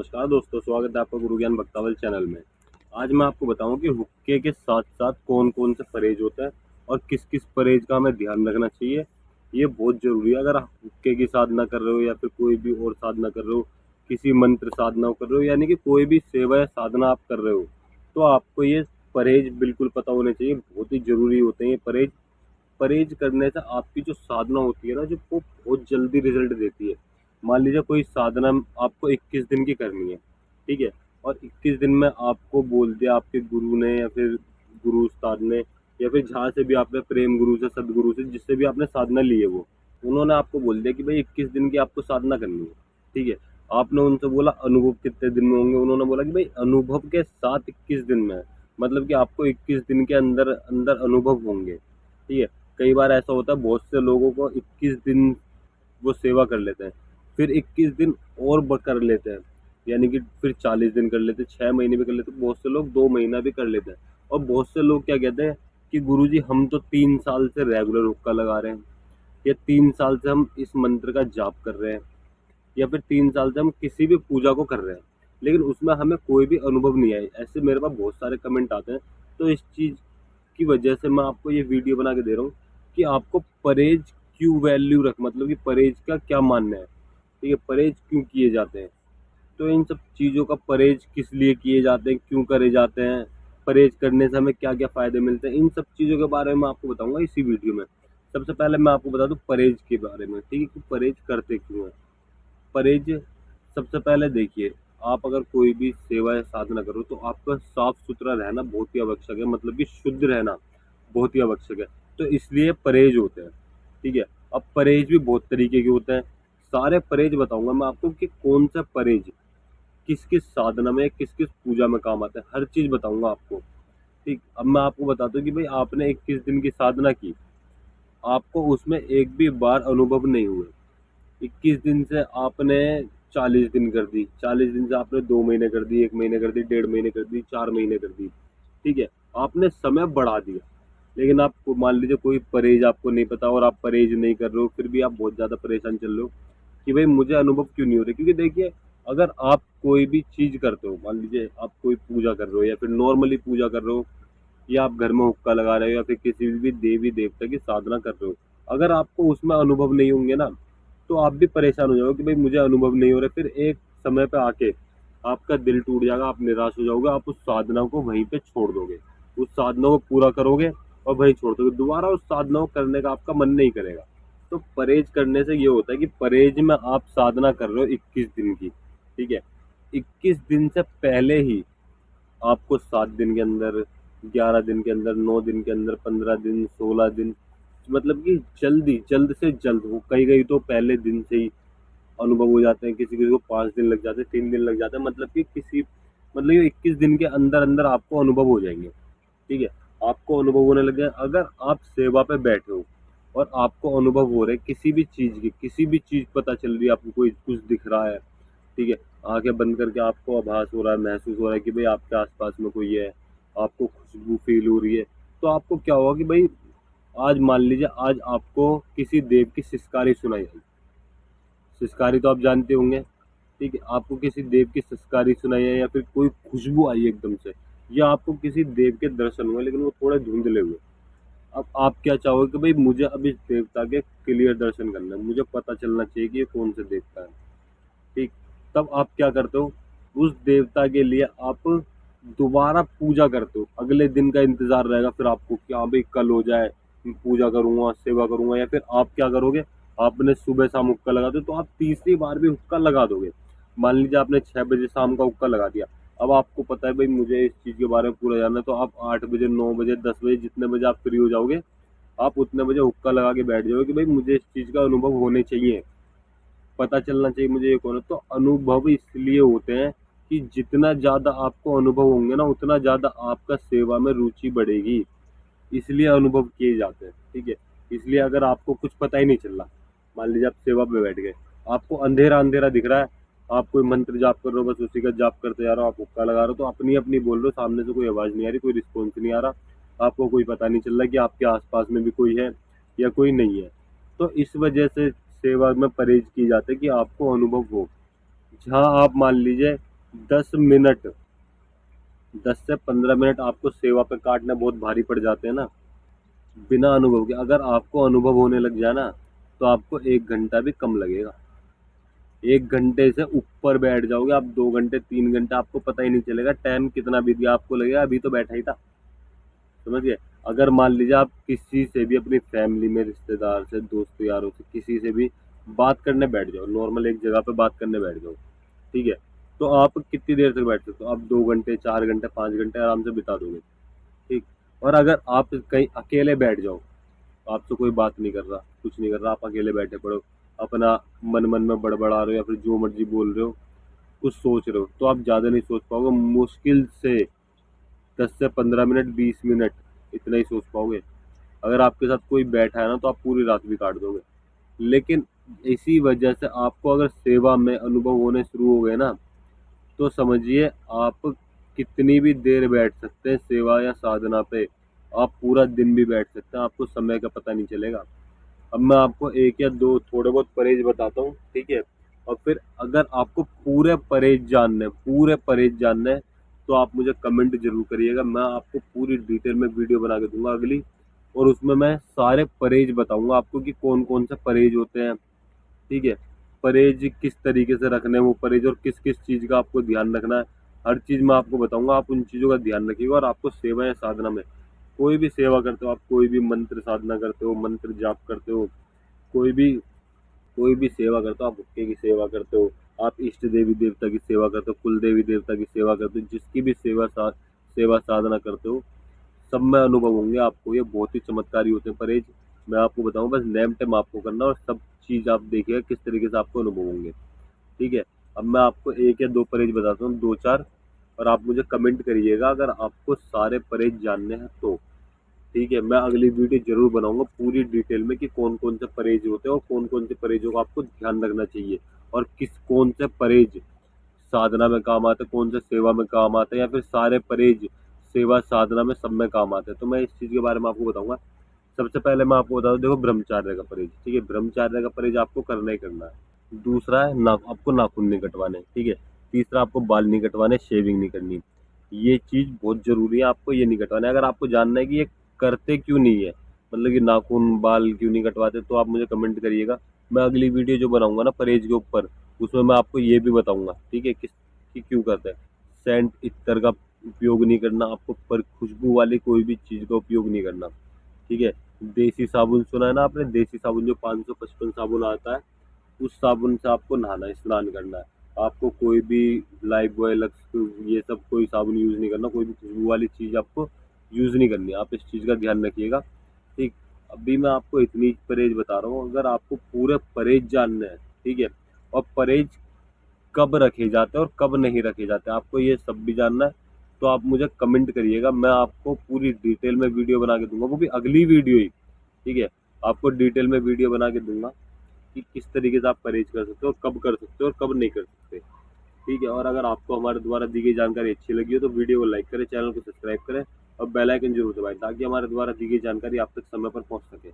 नमस्कार दोस्तों, स्वागत है आपका गुरु ज्ञान भक्तावल चैनल में। आज मैं आपको बताऊं कि हुक्के के साथ साथ कौन कौन से परहेज होते हैं और किस किस परहेज का हमें ध्यान रखना चाहिए। ये बहुत जरूरी है। अगर आप हुक्के की साधना कर रहे हो या फिर कोई भी और साधना कर रहे हो, किसी मंत्र साधना कर रहे हो, यानी कि कोई भी सेवा या साधना आप कर रहे हो, तो आपको ये परहेज बिल्कुल पता होने चाहिए। बहुत ही जरूरी होते हैं ये परहेज। परहेज करने से आपकी जो साधना होती है ना, जो वो बहुत जल्दी रिजल्ट देती है। मान लीजिए कोई साधना आपको 21 दिन की करनी है, ठीक है, और 21 दिन में आपको बोल दिया आपके गुरु ने या फिर गुरु उस्ताद ने या फिर जहाँ से भी आपने प्रेम गुरु से, सदगुरु से, जिससे भी आपने साधना ली है, वो उन्होंने आपको बोल दिया कि भाई 21 दिन की आपको साधना करनी है, ठीक है। आपने उनसे बोला अनुभव कितने दिन में होंगे, उन्होंने बोला कि भाई अनुभव के साथ 21 दिन में है। मतलब कि आपको 21 दिन के अंदर अंदर अनुभव होंगे, ठीक है। कई बार ऐसा होता है, बहुत से लोगों को 21 दिन वो सेवा कर लेते हैं, फिर 21 दिन और कर लेते हैं, यानी कि फिर 40 दिन कर लेते हैं, 6 महीने भी कर लेते हैं, बहुत से लोग 2 महीना भी कर लेते हैं। और बहुत से लोग क्या कहते हैं कि गुरुजी हम तो 3 साल से रेगुलर हुक्का लगा रहे हैं, या 3 साल से हम इस मंत्र का जाप कर रहे हैं, या फिर 3 साल से हम किसी भी पूजा को कर रहे हैं, लेकिन उसमें हमें कोई भी अनुभव नहीं आया। ऐसे मेरे पास बहुत सारे कमेंट आते हैं। तो इस चीज़ की वजह से मैं आपको ये वीडियो बना के दे रहा हूँ कि आपको परहेज क्यों वैल्यू रख, मतलब कि परहेज का क्या मानना है, ठीक है, परहेज क्यों किए जाते हैं। तो इन सब चीज़ों का परहेज किस लिए किए जाते हैं, क्यों करे जाते हैं, परहेज करने से हमें क्या क्या फ़ायदे मिलते हैं, इन सब चीज़ों के बारे में आपको बताऊंगा इसी वीडियो में। सबसे पहले मैं आपको बता दूं परहेज के बारे में, ठीक है, कि परहेज करते क्यों हैं। परहेज, सबसे पहले देखिए, आप अगर कोई भी सेवा या साधना करो तो आपका साफ सुथरा रहना बहुत ही आवश्यक है, मतलब कि शुद्ध रहना बहुत ही आवश्यक है। तो इसलिए परहेज होते हैं, ठीक है। अब परहेज भी बहुत तरीके के होते हैं। सारे परहेज बताऊंगा मैं आपको कि कौन सा परहेज किस किस साधना में, किस किस पूजा में काम आता है, हर चीज बताऊंगा आपको, ठीक। अब मैं आपको बताता हूँ कि भाई आपने 21 दिन की साधना की, आपको उसमें एक भी बार अनुभव नहीं हुए। 21 दिन से आपने 40 दिन कर दी, 40 दिन से आपने 2 महीने कर दी, 1 महीने कर दी, 1.5 महीने कर दी, 4 महीने कर दी, ठीक है। आपने समय बढ़ा दिया। लेकिन आप मान लीजिए कोई परहेज आपको नहीं पता और आप परहेज नहीं कर रहे हो, फिर भी आप बहुत ज्यादा परेशान चल रहे हो कि भाई मुझे अनुभव क्यों नहीं हो रहा। क्योंकि देखिए, अगर आप कोई भी चीज करते हो, मान लीजिए आप कोई पूजा कर रहे हो या फिर नॉर्मली पूजा कर रहे हो, या आप घर में हुक्का लगा रहे हो या फिर किसी भी देवी देवता की साधना कर रहे हो, अगर आपको उसमें अनुभव नहीं होंगे ना, तो आप भी परेशान हो जाओगे कि भाई मुझे अनुभव नहीं हो रहा। फिर एक समय पे आके आपका दिल टूट जाएगा, आप निराश हो जाओगे, आप उस साधना को वहीं पे छोड़ दोगे, उस साधना को पूरा करोगे और वहीं छोड़ दोगे, दोबारा उस साधना को करने का आपका मन नहीं करेगा। तो परहेज करने से ये होता है कि परहेज में आप साधना कर रहे हो 21 दिन की, ठीक है। 21 दिन से पहले ही आपको 7 दिन के अंदर, 11 दिन के अंदर, 9 दिन के अंदर, 15 दिन, 16 दिन, मतलब कि जल्दी जल्द से जल्द हो, कई कई तो पहले दिन से ही अनुभव हो जाते हैं, किसी किसी को 5 दिन लग जाते हैं, 3 दिन लग जाते हैं, मतलब कि किसी, मतलब ये 21 दिन के अंदर अंदर आपको अनुभव हो जाएंगे, ठीक है। आपको अनुभव होने लग जाए। अगर आप सेवा पे बैठे हो और आपको अनुभव हो रहा है किसी भी चीज की, किसी भी चीज पता चल रही है, आपको कोई कुछ दिख रहा है, ठीक है, आंखें बंद करके आपको आभास हो रहा है, महसूस हो रहा है कि भाई आपके आसपास में कोई है, आपको खुशबू फील हो रही है, तो आपको क्या होगा कि भाई आज मान लीजिए आज आपको किसी देव की सिसकारी सुनाई आई। सिसकारी तो आप जानते होंगे, ठीक है। आपको किसी देव की सिसकारी सुनाई है या फिर कोई खुशबू आई एकदम से, या आपको किसी देव के दर्शन हुए लेकिन वो थोड़े धुंधले हुए। अब आप क्या चाहोगे कि भाई मुझे अब इस देवता के क्लियर दर्शन करना है, मुझे पता चलना चाहिए कि ये कौन से देवता है, ठीक। तब आप क्या करते हो, उस देवता के लिए आप दोबारा पूजा करते हो, अगले दिन का इंतजार रहेगा फिर आपको कि हाँ भाई कल हो जाए, मैं पूजा करूंगा, सेवा करूंगा। या फिर आप क्या करोगे, आपने सुबह शाम हुक्का लगा दो तो आप तीसरी बार भी हुक्का लगा दोगे। मान लीजिए आपने 6 बजे शाम का हुक्का लगा दिया, अब आपको पता है भाई मुझे इस चीज के बारे में पूरा जानना है, तो आप 8 बजे, 9 बजे, 10 बजे, जितने बजे आप फ्री हो जाओगे, आप उतने बजे हुक्का लगा के बैठ जाओगे कि भाई मुझे इस चीज का अनुभव होने चाहिए, पता चलना चाहिए मुझे ये कौन है। तो अनुभव इसलिए होते हैं कि जितना ज्यादा आपको अनुभव होंगे ना, उतना ज्यादा आपका सेवा में रुचि बढ़ेगी, इसलिए अनुभव किए जाते हैं, ठीक है। इसलिए अगर आपको कुछ पता ही नहीं चल रहा, मान लीजिए आप सेवा पे बैठ गए, आपको अंधेरा अंधेरा दिख रहा है, आप कोई मंत्र जाप कर रहे हो, बस उसी का जाप करते जा रहे हो, आप हुक्का लगा रहे हो, तो अपनी अपनी बोल रहे हो, सामने से कोई आवाज नहीं आ रही, कोई रिस्पॉन्स नहीं आ रहा, आपको कोई पता नहीं चल रहा कि आपके आसपास में भी कोई है या कोई नहीं है। तो इस वजह से सेवा में परहेज की जाती है कि आपको अनुभव हो। जहाँ आप मान लीजिए 10 मिनट, 10 से 15 मिनट आपको सेवा पे काटना बहुत भारी पड़ जाते हैं ना, बिना अनुभव के। अगर आपको अनुभव होने लग जाए ना, तो आपको 1 घंटा भी कम लगेगा। 1 घंटे से ऊपर बैठ जाओगे आप, 2 घंटे 3 घंटे आपको पता ही नहीं चलेगा, टाइम कितना बीत गया आपको लगेगा अभी तो बैठा ही था। समझ गए? अगर मान लीजिए आप किसी से भी अपनी फैमिली में, रिश्तेदार से, दोस्त यारों से, किसी से भी बात करने बैठ जाओ, नॉर्मल एक जगह पे बात करने बैठ जाओ, ठीक है, तो आप कितनी देर तक बैठ सकते हो? आप 2 घंटे 4 घंटे 5 घंटे आराम से बिता दोगे, ठीक। और अगर आप कहीं अकेले बैठ जाओ, आपसे कोई बात नहीं कर रहा, कुछ नहीं कर रहा, आप अकेले बैठे पड़ो, अपना मन मन में बड़बड़ा रहे हो या फिर जो मर्जी बोल रहे हो, कुछ सोच रहे हो, तो आप ज़्यादा नहीं सोच पाओगे, मुश्किल से 10 से 15 मिनट, 20 मिनट, इतना ही सोच पाओगे। अगर आपके साथ कोई बैठा है ना, तो आप पूरी रात भी काट दोगे। लेकिन इसी वजह से आपको अगर सेवा में अनुभव होने शुरू हो गए ना, तो समझिए आप कितनी भी देर बैठ सकते हैं सेवा या साधना पे। आप पूरा दिन भी बैठ सकते हैं, आपको समय का पता नहीं चलेगा। अब मैं आपको एक या दो थोड़े बहुत परहेज बताता हूँ, ठीक है। और फिर अगर आपको पूरे परहेज जानने हैं, तो आप मुझे कमेंट जरूर करिएगा, मैं आपको पूरी डिटेल में वीडियो बना के दूंगा अगली। और उसमें मैं सारे परहेज बताऊंगा आपको कि कौन कौन से परहेज होते हैं, ठीक है। परहेज किस तरीके से रखने हैं वो परहेज, और किस किस चीज़ का आपको ध्यान रखना है, हर चीज़ मैं आपको बताऊंगा। आप उन चीज़ों का ध्यान रखिएगा। और आपको सेवा या साधना में, कोई भी सेवा करते हो आप, कोई भी मंत्र साधना करते हो, मंत्र जाप करते हो, कोई भी सेवा करते हो, आप भुक्के की सेवा करते हो, आप इष्ट देवी देवता की सेवा करते हो, कुल देवी देवता की सेवा करते हो, जिसकी भी सेवा साधना करते हो, सब में अनुभव होंगे आपको। ये बहुत ही चमत्कारी होते हैं परहेज। मैं आपको बताऊं, बस नेम टेम आपको करना, और सब चीज़ आप देखिएगा किस तरीके से आपको अनुभव होंगे, ठीक है। अब मैं आपको एक या दो परहेज बताता हूँ, दो चार, और आप मुझे कमेंट करिएगा अगर आपको सारे परहेज जानने हैं तो, ठीक है। मैं अगली वीडियो जरूर बनाऊंगा पूरी डिटेल में कि कौन कौन से परहेज होते हैं और कौन कौन से परहेजों को आपको ध्यान रखना चाहिए, और कौन से परहेज साधना में काम आते हैं, कौन से सेवा में काम आते हैं, या फिर सारे परहेज सेवा साधना में सब में काम आते हैं। तो मैं इस चीज़ के बारे में आपको बताऊंगा। सबसे पहले मैं आपको बता दूं, देखो ब्रह्मचार्य का परहेज, ठीक है, ब्रह्मचार्य का परहेज आपको करना ही करना है। दूसरा है आपको नाखून नहीं कटवाने, ठीक है। तीसरा, आपको बाल नहीं कटवाने, शेविंग नहीं करनी। ये चीज बहुत जरूरी है, आपको ये नहीं कटवाना है। अगर आपको जानना है कि ये करते क्यों नहीं है, मतलब कि नाखून बाल क्यों नहीं कटवाते, तो आप मुझे कमेंट करिएगा। मैं अगली वीडियो जो बनाऊंगा ना परहेज के ऊपर, उसमें मैं आपको ये भी बताऊंगा, ठीक है, कि क्यों करते हैं। सेंट इत्र का उपयोग नहीं करना आपको, पर खुशबू वाली कोई भी चीज का उपयोग नहीं करना, ठीक है। देसी साबुन सुना है ना आपने, देसी साबुन जो 555 साबुन आता है, उस साबुन से आपको नहाना है, स्नान करना है। आपको कोई भी लाइफ बॉय, लक्स, ये सब कोई साबुन यूज नहीं करना, कोई भी खुशबू वाली चीज आपको यूज नहीं करनी है। आप इस चीज का ध्यान रखिएगा, ठीक। अभी मैं आपको इतनी परहेज बता रहा हूँ, अगर आपको पूरे परहेज जानना है, ठीक है, और परहेज कब रखे जाते हैं और कब नहीं रखे जाते, आपको ये सब भी जानना है, तो आप मुझे कमेंट करिएगा। मैं आपको पूरी डिटेल में वीडियो बना के दूंगा, वो भी अगली वीडियो ही, ठीक है। आपको डिटेल में वीडियो बना के दूंगा कि किस तरीके से आप परहेज कर सकते हो, कब कर सकते हो और कब नहीं कर सकते, ठीक है। और अगर आपको हमारे द्वारा दी गई जानकारी अच्छी लगी हो, तो वीडियो को लाइक करें, चैनल को सब्सक्राइब करें, और बेल आइकन जरूर दबाएं, ताकि हमारे द्वारा दी गई जानकारी आप तक समय पर पहुंच सके।